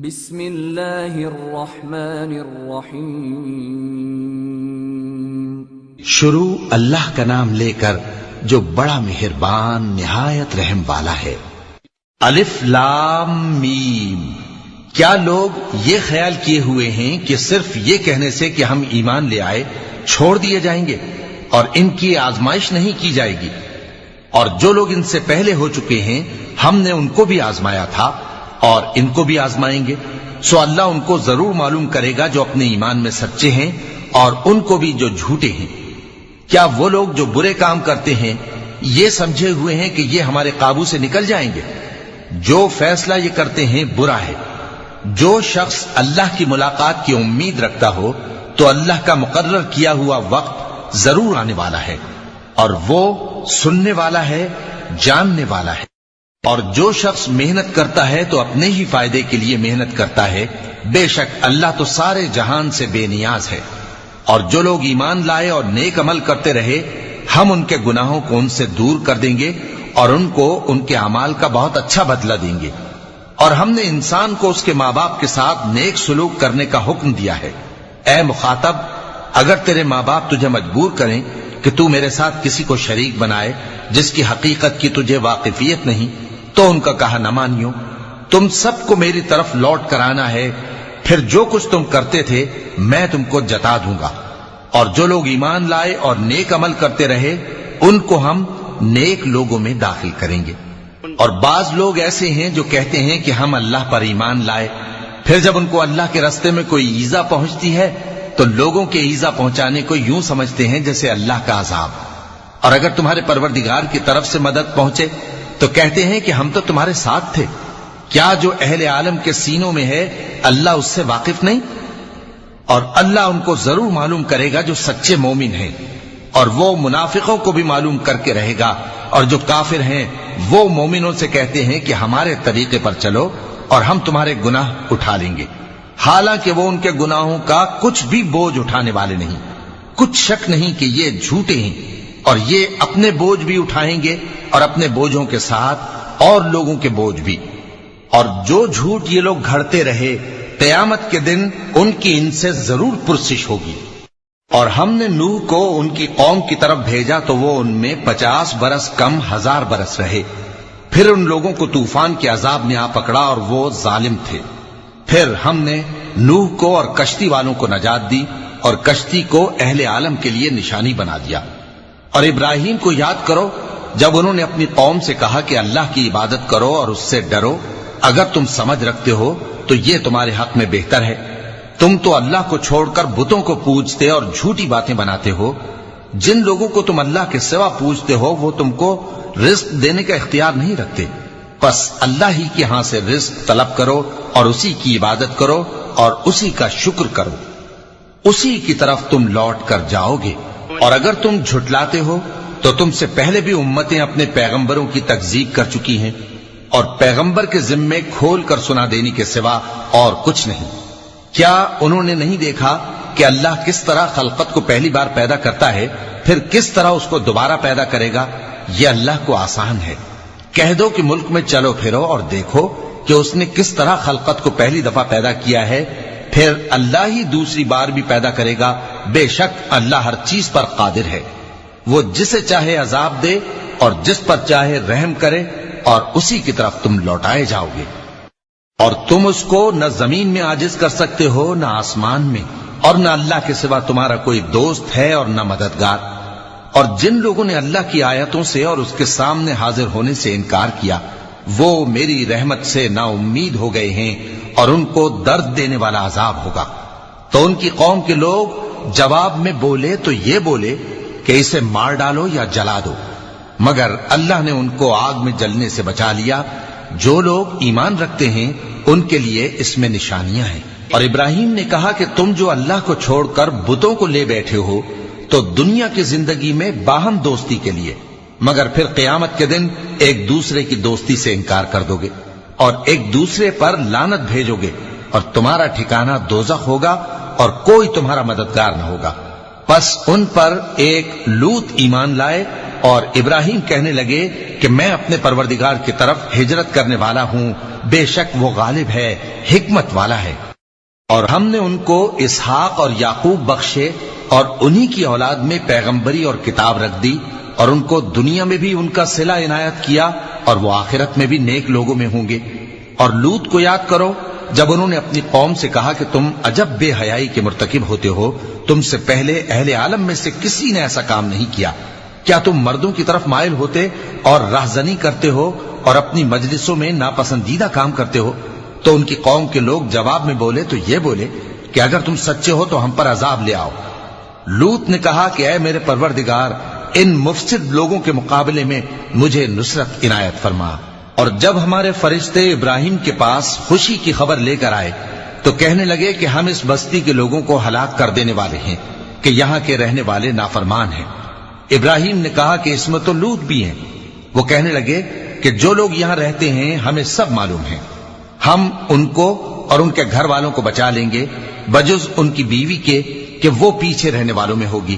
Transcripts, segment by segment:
بسم اللہ الرحمن الرحیم شروع اللہ کا نام لے کر جو بڑا مہربان نہایت رحم والا ہے۔ الف لام میم۔ کیا لوگ یہ خیال کیے ہوئے ہیں کہ صرف یہ کہنے سے کہ ہم ایمان لے آئے چھوڑ دیے جائیں گے اور ان کی آزمائش نہیں کی جائے گی؟ اور جو لوگ ان سے پہلے ہو چکے ہیں ہم نے ان کو بھی آزمایا تھا اور ان کو بھی آزمائیں گے، سو اللہ ان کو ضرور معلوم کرے گا جو اپنے ایمان میں سچے ہیں اور ان کو بھی جو جھوٹے ہیں۔ کیا وہ لوگ جو برے کام کرتے ہیں یہ سمجھے ہوئے ہیں کہ یہ ہمارے قابو سے نکل جائیں گے؟ جو فیصلہ یہ کرتے ہیں برا ہے۔ جو شخص اللہ کی ملاقات کی امید رکھتا ہو تو اللہ کا مقرر کیا ہوا وقت ضرور آنے والا ہے اور وہ سننے والا ہے، جاننے والا ہے۔ اور جو شخص محنت کرتا ہے تو اپنے ہی فائدے کے لیے محنت کرتا ہے، بے شک اللہ تو سارے جہان سے بے نیاز ہے۔ اور جو لوگ ایمان لائے اور نیک عمل کرتے رہے ہم ان کے گناہوں کو ان سے دور کر دیں گے اور ان کو ان کے اعمال کا بہت اچھا بدلہ دیں گے۔ اور ہم نے انسان کو اس کے ماں باپ کے ساتھ نیک سلوک کرنے کا حکم دیا ہے۔ اے مخاطب، اگر تیرے ماں باپ تجھے مجبور کریں کہ تو میرے ساتھ کسی کو شریک بنائے جس کی حقیقت کی تجھے واقفیت نہیں تو ان کا کہا نہ مانیو۔ تم سب کو میری طرف لوٹ کر آنا ہے، پھر جو کچھ تم کرتے تھے میں تم کو جتا دوں گا۔ اور جو لوگ ایمان لائے اور نیک عمل کرتے رہے ان کو ہم نیک لوگوں میں داخل کریں گے۔ اور بعض لوگ ایسے ہیں جو کہتے ہیں کہ ہم اللہ پر ایمان لائے، پھر جب ان کو اللہ کے راستے میں کوئی ایذا پہنچتی ہے تو لوگوں کے ایذا پہنچانے کو یوں سمجھتے ہیں جیسے اللہ کا عذاب۔ اور اگر تمہارے پروردگار کی طرف سے مدد پہنچے تو کہتے ہیں کہ ہم تو تمہارے ساتھ تھے۔ کیا جو اہل عالم کے سینوں میں ہے اللہ اس سے واقف نہیں؟ اور اللہ ان کو ضرور معلوم کرے گا جو سچے مومن ہیں، اور وہ منافقوں کو بھی معلوم کر کے رہے گا۔ اور جو کافر ہیں وہ مومنوں سے کہتے ہیں کہ ہمارے طریقے پر چلو اور ہم تمہارے گناہ اٹھا لیں گے، حالانکہ وہ ان کے گناہوں کا کچھ بھی بوجھ اٹھانے والے نہیں۔ کچھ شک نہیں کہ یہ جھوٹے ہیں اور یہ اپنے بوجھ بھی اٹھائیں گے اور اپنے بوجھوں کے ساتھ اور لوگوں کے بوجھ بھی۔ اور جو جھوٹ یہ لوگ گھڑتے رہے قیامت کے دن ان کی ان سے ضرور پرسش ہوگی۔ اور ہم نے نوح کو ان کی قوم کی طرف بھیجا تو وہ ان میں 50 برس کم 1000 برس رہے۔ پھر ان لوگوں کو طوفان کے عذاب نے آ پکڑا اور وہ ظالم تھے۔ پھر ہم نے نوح کو اور کشتی والوں کو نجات دی اور کشتی کو اہل عالم کے لیے نشانی بنا دیا۔ اور ابراہیم کو یاد کرو جب انہوں نے اپنی قوم سے کہا کہ اللہ کی عبادت کرو اور اس سے ڈرو، اگر تم سمجھ رکھتے ہو تو یہ تمہارے حق میں بہتر ہے۔ تم تو اللہ کو چھوڑ کر بتوں کو پوجتے اور جھوٹی باتیں بناتے ہو۔ جن لوگوں کو تم اللہ کے سوا پوجتے ہو وہ تم کو رزق دینے کا اختیار نہیں رکھتے، بس اللہ ہی کے ہاں سے رزق طلب کرو اور اسی کی عبادت کرو اور اسی کا شکر کرو، اسی کی طرف تم لوٹ کر جاؤ گے۔ اور اگر تم جھٹلاتے ہو تو تم سے پہلے بھی امتیں اپنے پیغمبروں کی تکذیب کر چکی ہیں، اور پیغمبر کے ذمے کھول کر سنا دینے کے سوا اور کچھ نہیں۔ کیا انہوں نے نہیں دیکھا کہ اللہ کس طرح خلقت کو پہلی بار پیدا کرتا ہے پھر کس طرح اس کو دوبارہ پیدا کرے گا؟ یہ اللہ کو آسان ہے۔ کہہ دو کہ ملک میں چلو پھرو اور دیکھو کہ اس نے کس طرح خلقت کو پہلی دفعہ پیدا کیا ہے، پھر اللہ ہی دوسری بار بھی پیدا کرے گا۔ بے شک اللہ ہر چیز پر قادر ہے۔ وہ جسے چاہے عذاب دے اور جس پر چاہے رحم کرے، اور اسی کی طرف تم لوٹائے جاؤ گے۔ اور تم اس کو نہ زمین میں عاجز کر سکتے ہو نہ آسمان میں، اور نہ اللہ کے سوا تمہارا کوئی دوست ہے اور نہ مددگار۔ اور جن لوگوں نے اللہ کی آیتوں سے اور اس کے سامنے حاضر ہونے سے انکار کیا وہ میری رحمت سے نا امید ہو گئے ہیں اور ان کو درد دینے والا عذاب ہوگا۔ تو ان کی قوم کے لوگ جواب میں بولے تو یہ بولے کہ اسے مار ڈالو یا جلا دو، مگر اللہ نے ان کو آگ میں جلنے سے بچا لیا۔ جو لوگ ایمان رکھتے ہیں ان کے لیے اس میں نشانیاں ہیں۔ اور ابراہیم نے کہا کہ تم جو اللہ کو چھوڑ کر بتوں کو لے بیٹھے ہو تو دنیا کی زندگی میں باہم دوستی کے لیے، مگر پھر قیامت کے دن ایک دوسرے کی دوستی سے انکار کر دو گے اور ایک دوسرے پر لعنت بھیجو گے، اور تمہارا ٹھکانہ دوزخ ہوگا اور کوئی تمہارا مددگار نہ ہوگا۔ پس ان پر ایک لوط ایمان لائے اور ابراہیم کہنے لگے کہ میں اپنے پروردگار کی طرف ہجرت کرنے والا ہوں، بے شک وہ غالب ہے، حکمت والا ہے۔ اور ہم نے ان کو اسحاق اور یعقوب بخشے اور انہی کی اولاد میں پیغمبری اور کتاب رکھ دی، اور ان کو دنیا میں بھی ان کا صلہ عنایت کیا، اور وہ آخرت میں بھی نیک لوگوں میں ہوں گے۔ اور لوط کو یاد کرو جب انہوں نے اپنی قوم سے کہا کہ تم عجب بے حیائی کے مرتکب ہوتے ہو، تم سے پہلے اہل عالم میں سے کسی نے ایسا کام نہیں کیا، کیا تم مردوں کی طرف مائل ہوتے اور رہزنی کرتے ہو اور اپنی مجلسوں میں ناپسندیدہ کام کرتے ہو؟ تو ان کی قوم کے لوگ جواب میں بولے تو یہ بولے کہ اگر تم سچے ہو تو ہم پر عذاب لے آؤ۔ لوط نے کہا کہ اے میرے پروردگار، ان مفسد لوگوں کے مقابلے میں مجھے نصرت عنایت فرما۔ اور جب ہمارے فرشتے ابراہیم کے پاس خوشی کی خبر لے کر آئے تو کہنے لگے کہ ہم اس بستی کے لوگوں کو ہلاک کر دینے والے ہیں کہ یہاں کے رہنے والے نافرمان ہیں۔ ابراہیم نے کہا کہ اس میں تو لوط بھی ہیں۔ وہ کہنے لگے کہ جو لوگ یہاں رہتے ہیں ہمیں سب معلوم ہیں، ہم ان کو اور ان کے گھر والوں کو بچا لیں گے بجز ان کی بیوی کے کہ وہ پیچھے رہنے والوں میں ہوگی۔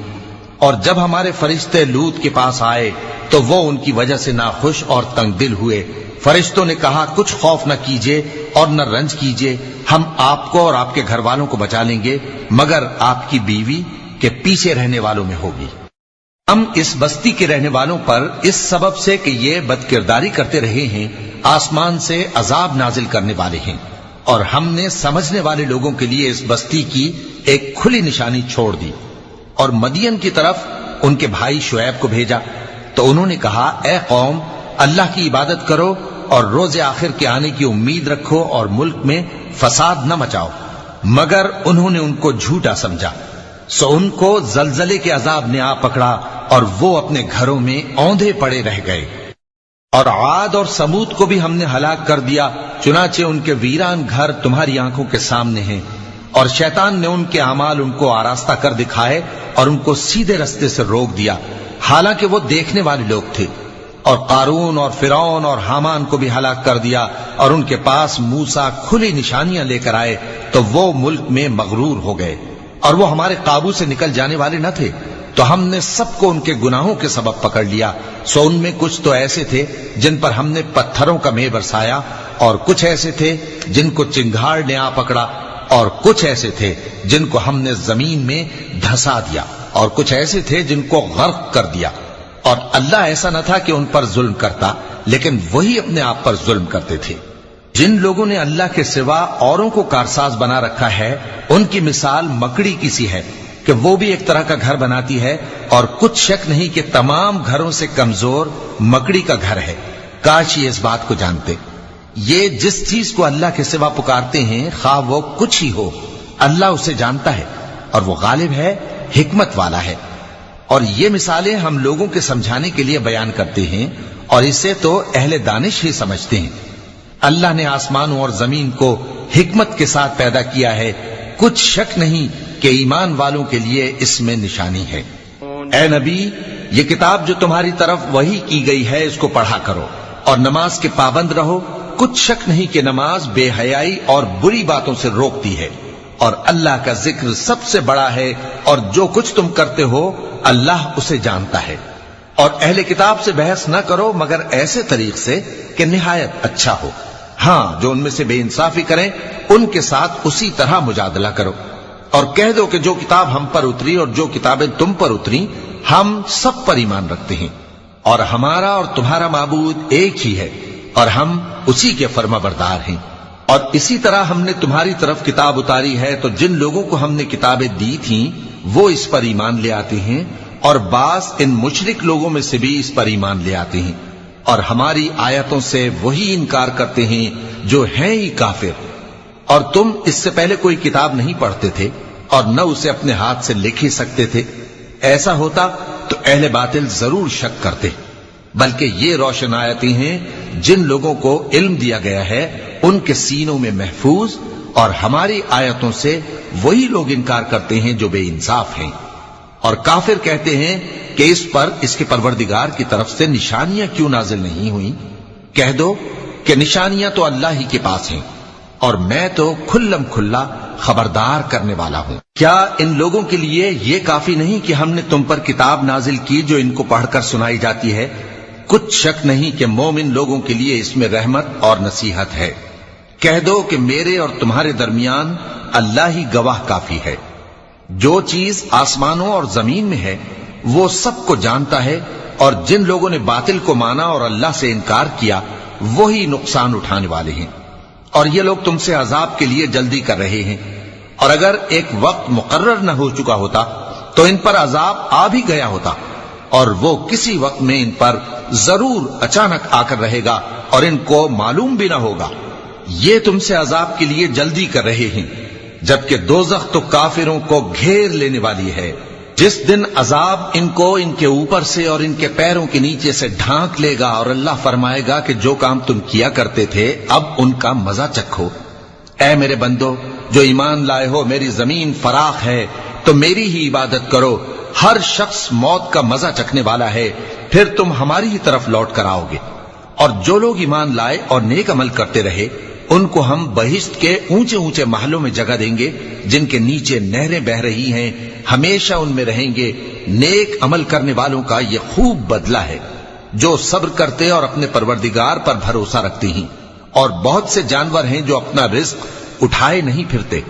اور جب ہمارے فرشتے لوط کے پاس آئے تو وہ ان کی وجہ سے ناخوش اور تنگ دل ہوئے۔ فرشتوں نے کہا کچھ خوف نہ کیجیے اور نہ رنج کیجیے، ہم آپ کو اور آپ کے گھر والوں کو بچا لیں گے مگر آپ کی بیوی کے پیچھے رہنے والوں میں ہوگی۔ ہم اس بستی کے رہنے والوں پر اس سبب سے کہ یہ بد کرداری کرتے رہے ہیں آسمان سے عذاب نازل کرنے والے ہیں، اور ہم نے سمجھنے والے لوگوں کے لیے اس بستی کی ایک کھلی نشانی چھوڑ دی۔ اور مدین کی طرف ان کے بھائی شعیب کو بھیجا تو انہوں نے کہا اے قوم، اللہ کی عبادت کرو اور روز آخر کے آنے کی امید رکھو اور ملک میں فساد نہ مچاؤ، مگر انہوں نے ان کو جھوٹا سمجھا، سو ان کو زلزلے کے عذاب نے آ پکڑا اور وہ اپنے گھروں میں اوندھے پڑے رہ گئے۔ اور عاد اور سمود کو بھی ہم نے ہلاک کر دیا، چنانچہ ان کے ویران گھر تمہاری آنکھوں کے سامنے ہیں، اور شیطان نے ان کے اعمال ان کو آراستہ کر دکھائے اور ان کو سیدھے رستے سے روک دیا، حالانکہ وہ دیکھنے والے لوگ تھے۔ اور قارون اور فرعون اور حامان کو بھی ہلاک کر دیا، اور ان کے پاس موسیٰ کھلی نشانیاں لے کر آئے تو وہ ملک میں مغرور ہو گئے، اور وہ ہمارے قابو سے نکل جانے والے نہ تھے، تو ہم نے سب کو ان کے گناہوں کے سبب پکڑ لیا۔ سو ان میں کچھ تو ایسے تھے جن پر ہم نے پتھروں کا مے برسایا، اور کچھ ایسے تھے جن کو چنگھاڑ نے آ پکڑا، اور کچھ ایسے تھے جن کو ہم نے زمین میں دھسا دیا، اور کچھ ایسے تھے جن کو غرق کر دیا۔ اور اللہ ایسا نہ تھا کہ ان پر ظلم کرتا، لیکن وہی اپنے آپ پر ظلم کرتے تھے۔ جن لوگوں نے اللہ کے سوا اوروں کو کارساز بنا رکھا ہے، ان کی مثال مکڑی کی سی ہے کہ وہ بھی ایک طرح کا گھر بناتی ہے، اور کچھ شک نہیں کہ تمام گھروں سے کمزور مکڑی کا گھر ہے۔ کاش یہ اس بات کو جانتے۔ یہ جس چیز کو اللہ کے سوا پکارتے ہیں خواہ وہ کچھ ہی ہو، اللہ اسے جانتا ہے اور وہ غالب ہے، حکمت والا ہے۔ اور یہ مثالیں ہم لوگوں کے سمجھانے کے لیے بیان کرتے ہیں، اور اسے تو اہل دانش ہی سمجھتے ہیں۔ اللہ نے آسمانوں اور زمین کو حکمت کے ساتھ پیدا کیا ہے، کچھ شک نہیں کہ ایمان والوں کے لیے اس میں نشانی ہے۔ اے نبی، یہ کتاب جو تمہاری طرف وحی کی گئی ہے اس کو پڑھا کرو اور نماز کے پابند رہو، کچھ شک نہیں کہ نماز بے حیائی اور بری باتوں سے روکتی ہے، اور اللہ کا ذکر سب سے بڑا ہے، اور جو کچھ تم کرتے ہو اللہ اسے جانتا ہے۔ اور اہل کتاب سے بحث نہ کرو مگر ایسے طریق سے کہ نہایت اچھا ہو، ہاں جو ان میں سے بے انصافی کریں ان کے ساتھ اسی طرح مجادلہ کرو، اور کہہ دو کہ جو کتاب ہم پر اتری اور جو کتابیں تم پر اتری ہم سب پر ایمان رکھتے ہیں، اور ہمارا اور تمہارا معبود ایک ہی ہے، اور ہم اسی کے فرما بردار ہیں۔ اور اسی طرح ہم نے تمہاری طرف کتاب اتاری ہے تو جن لوگوں کو ہم نے کتابیں دی تھیں وہ اس پر ایمان لے آتے ہیں، اور بعض ان مشرک لوگوں میں سے بھی اس پر ایمان لے آتے ہیں، اور ہماری آیتوں سے وہی انکار کرتے ہیں جو ہیں ہی کافر۔ اور تم اس سے پہلے کوئی کتاب نہیں پڑھتے تھے اور نہ اسے اپنے ہاتھ سے لکھ ہی سکتے تھے، ایسا ہوتا تو اہل باطل ضرور شک کرتے، بلکہ یہ روشن آیتیں ہیں جن لوگوں کو علم دیا گیا ہے ان کے سینوں میں محفوظ، اور ہماری آیتوں سے وہی لوگ انکار کرتے ہیں جو بے انصاف ہیں۔ اور کافر کہتے ہیں کہ اس پر اس کے پروردگار کی طرف سے نشانیاں کیوں نازل نہیں ہوئیں؟ کہہ دو کہ نشانیاں تو اللہ ہی کے پاس ہیں، اور میں تو کھلم کھلا خبردار کرنے والا ہوں۔ کیا ان لوگوں کے لیے یہ کافی نہیں کہ ہم نے تم پر کتاب نازل کی جو ان کو پڑھ کر سنائی جاتی ہے؟ کچھ شک نہیں کہ مومن لوگوں کے لیے اس میں رحمت اور نصیحت ہے۔ کہہ دو کہ میرے اور تمہارے درمیان اللہ ہی گواہ کافی ہے۔ جو چیز آسمانوں اور زمین میں ہے وہ سب کو جانتا ہے، اور جن لوگوں نے باطل کو مانا اور اللہ سے انکار کیا وہی نقصان اٹھانے والے ہیں، اور یہ لوگ تم سے عذاب کے لیے جلدی کر رہے ہیں، اور اگر ایک وقت مقرر نہ ہو چکا ہوتا تو ان پر عذاب آ بھی گیا ہوتا، اور وہ کسی وقت میں ان پر ضرور اچانک آ کر رہے گا اور ان کو معلوم بھی نہ ہوگا۔ یہ تم سے عذاب کے لیے جلدی کر رہے ہیں، جبکہ دوزخ تو کافروں کو گھیر لینے والی ہے۔ جس دن عذاب ان کو ان کے اوپر سے اور ان کے پیروں کے نیچے سے ڈھانک لے گا، اور اللہ فرمائے گا کہ جو کام تم کیا کرتے تھے اب ان کا مزہ چکھو۔ اے میرے بندو جو ایمان لائے ہو، میری زمین فراخ ہے تو میری ہی عبادت کرو۔ ہر شخص موت کا مزہ چکھنے والا ہے، پھر تم ہماری ہی طرف لوٹ کر آؤ گے۔ اور جو لوگ ایمان لائے اور نیک عمل کرتے رہے ان کو ہم بہشت کے اونچے اونچے محلوں میں جگہ دیں گے، جن کے نیچے نہریں بہہ رہی ہیں، ہمیشہ ان میں رہیں گے۔ نیک عمل کرنے والوں کا یہ خوب بدلہ ہے، جو صبر کرتے اور اپنے پروردگار پر بھروسہ رکھتے ہیں۔ اور بہت سے جانور ہیں جو اپنا رزق اٹھائے نہیں پھرتے،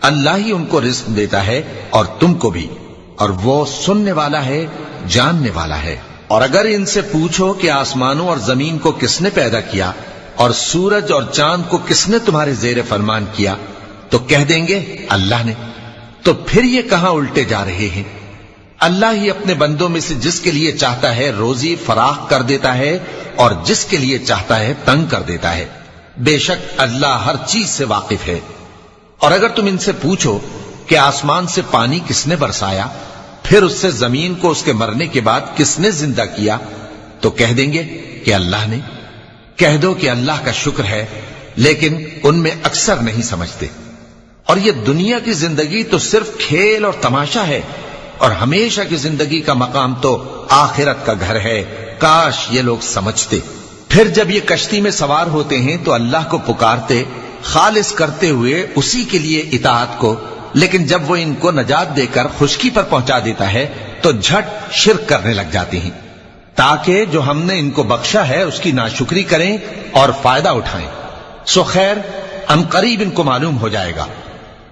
اللہ ہی ان کو رزق دیتا ہے اور تم کو بھی، اور وہ سننے والا ہے، جاننے والا ہے۔ اور اگر ان سے پوچھو کہ آسمانوں اور زمین کو کس نے پیدا کیا اور سورج اور چاند کو کس نے تمہارے زیر فرمان کیا، تو کہہ دیں گے اللہ نے۔ تو پھر یہ کہاں الٹے جا رہے ہیں؟ اللہ ہی اپنے بندوں میں سے جس کے لیے چاہتا ہے روزی فراخ کر دیتا ہے، اور جس کے لیے چاہتا ہے تنگ کر دیتا ہے۔ بے شک اللہ ہر چیز سے واقف ہے۔ اور اگر تم ان سے پوچھو کہ آسمان سے پانی کس نے برسایا، پھر اس سے زمین کو اس کے مرنے کے بعد کس نے زندہ کیا، تو کہہ دیں گے کہ اللہ نے۔ کہہ دو کہ اللہ کا شکر ہے، لیکن ان میں اکثر نہیں سمجھتے۔ اور یہ دنیا کی زندگی تو صرف کھیل اور تماشا ہے، اور ہمیشہ کی زندگی کا مقام تو آخرت کا گھر ہے۔ کاش یہ لوگ سمجھتے۔ پھر جب یہ کشتی میں سوار ہوتے ہیں تو اللہ کو پکارتے، خالص کرتے ہوئے اسی کے لیے اطاعت کو، لیکن جب وہ ان کو نجات دے کر خشکی پر پہنچا دیتا ہے تو جھٹ شرک کرنے لگ جاتے ہیں، تاکہ جو ہم نے ان کو بخشا ہے اس کی ناشکری کریں اور فائدہ اٹھائیں۔ سو خیر عنقریب ان کو معلوم ہو جائے گا۔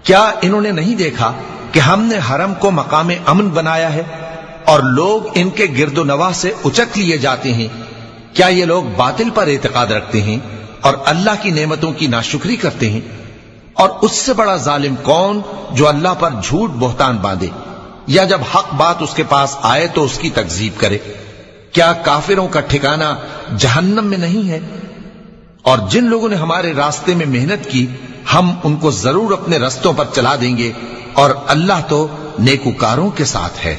کیا انہوں نے نہیں دیکھا کہ ہم نے حرم کو مقام امن بنایا ہے اور لوگ ان کے گرد و نواح سے اچک لیے جاتے ہیں؟ کیا یہ لوگ باطل پر اعتقاد رکھتے ہیں اور اللہ کی نعمتوں کی ناشکری کرتے ہیں؟ اور اس سے بڑا ظالم کون جو اللہ پر جھوٹ بہتان باندھے، یا جب حق بات اس کے پاس آئے تو اس کی تکذیب کرے؟ کیا کافروں کا ٹھکانہ جہنم میں نہیں ہے؟ اور جن لوگوں نے ہمارے راستے میں محنت کی ہم ان کو ضرور اپنے رستوں پر چلا دیں گے، اور اللہ تو نیکوکاروں کے ساتھ ہے۔